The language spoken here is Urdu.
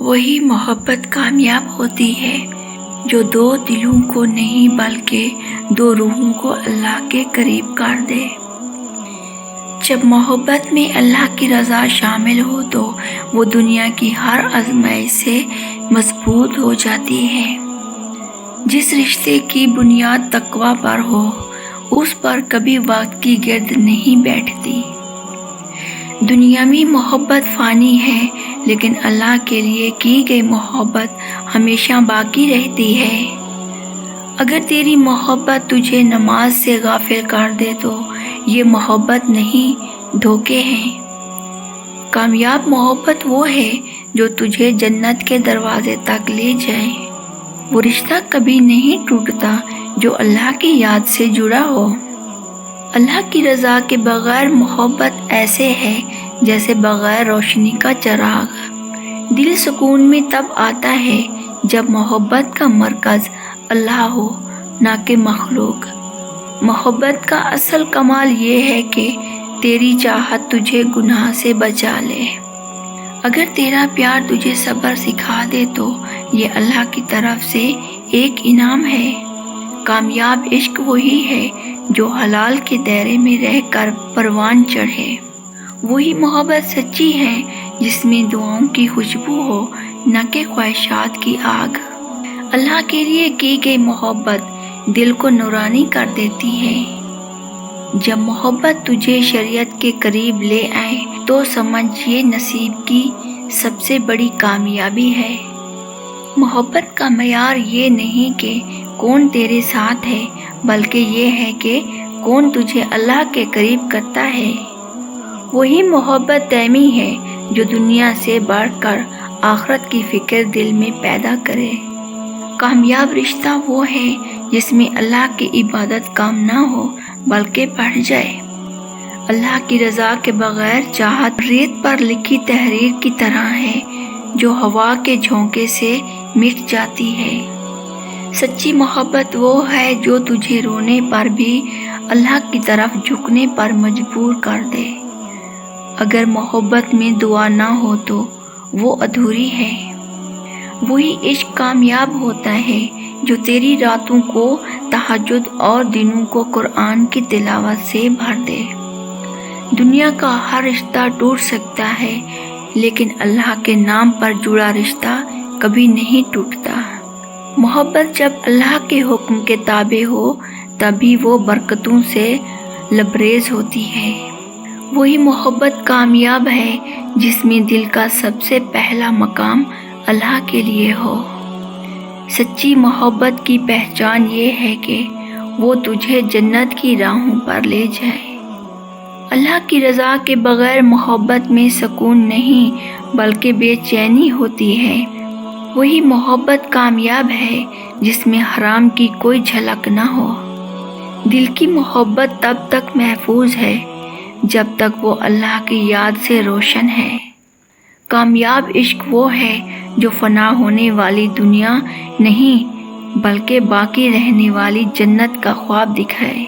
وہی محبت کامیاب ہوتی ہے جو دو دلوں کو نہیں بلکہ دو روحوں کو اللہ کے قریب کر دے۔ جب محبت میں اللہ کی رضا شامل ہو تو وہ دنیا کی ہر آزمائش سے مضبوط ہو جاتی ہے۔ جس رشتے کی بنیاد تقویٰ پر ہو اس پر کبھی وقت کی گرد نہیں بیٹھتی۔ دنیاوی محبت فانی ہے لیکن اللہ کے لیے کی گئی محبت ہمیشہ باقی رہتی ہے۔ اگر تیری محبت تجھے نماز سے غافل کر دے تو یہ محبت نہیں، دھوکے ہیں۔ کامیاب محبت وہ ہے جو تجھے جنت کے دروازے تک لے جائے۔ وہ رشتہ کبھی نہیں ٹوٹتا جو اللہ کی یاد سے جڑا ہو۔ اللہ کی رضا کے بغیر محبت ایسے ہے جیسے بغیر روشنی کا چراغ۔ دل سکون میں تب آتا ہے جب محبت کا مرکز اللہ ہو نہ کہ مخلوق۔ محبت کا اصل کمال یہ ہے کہ تیری چاہت تجھے گناہ سے بچا لے۔ اگر تیرا پیار تجھے صبر سکھا دے تو یہ اللہ کی طرف سے ایک انعام ہے۔ کامیاب عشق وہی ہے جو حلال کے دائرے میں رہ کر پروان چڑھے۔ وہی محبت سچی ہے جس میں دعاؤں کی خوشبو ہو نہ کہ خواہشات کی آگ۔ اللہ کے لیے کی گئی محبت دل کو نورانی کر دیتی ہے۔ جب محبت تجھے شریعت کے قریب لے آئے تو سمجھ یہ نصیب کی سب سے بڑی کامیابی ہے۔ محبت کا معیار یہ نہیں کہ کون تیرے ساتھ ہے بلکہ یہ ہے کہ کون تجھے اللہ کے قریب کرتا ہے۔ وہی محبت دائمی ہے جو دنیا سے بڑھ کر آخرت کی فکر دل میں پیدا کرے۔ کامیاب رشتہ وہ ہے جس میں اللہ کی عبادت کم نہ ہو بلکہ بڑھ جائے۔ اللہ کی رضا کے بغیر چاہت ریت پر لکھی تحریر کی طرح ہے جو ہوا کے جھونکے سے مٹ جاتی ہے۔ سچی محبت وہ ہے جو تجھے رونے پر بھی اللہ کی طرف جھکنے پر مجبور کر دے۔ اگر محبت میں دعا نہ ہو تو وہ ادھوری ہے۔ وہی عشق کامیاب ہوتا ہے جو تیری راتوں کو تہجد اور دنوں کو قرآن کی تلاوت سے بھر دے۔ دنیا کا ہر رشتہ ٹوٹ سکتا ہے لیکن اللہ کے نام پر جڑا رشتہ کبھی نہیں ٹوٹتا۔ محبت جب اللہ کے حکم کے تابع ہو تبھی وہ برکتوں سے لبریز ہوتی ہے۔ وہی محبت کامیاب ہے جس میں دل کا سب سے پہلا مقام اللہ کے لیے ہو۔ سچی محبت کی پہچان یہ ہے کہ وہ تجھے جنت کی راہوں پر لے جائے۔ اللہ کی رضا کے بغیر محبت میں سکون نہیں بلکہ بے چینی ہوتی ہے۔ وہی محبت کامیاب ہے جس میں حرام کی کوئی جھلک نہ ہو۔ دل کی محبت تب تک محفوظ ہے جب تک وہ اللہ کی یاد سے روشن ہے۔ کامیاب عشق وہ ہے جو فنا ہونے والی دنیا نہیں بلکہ باقی رہنے والی جنت کا خواب دکھائے۔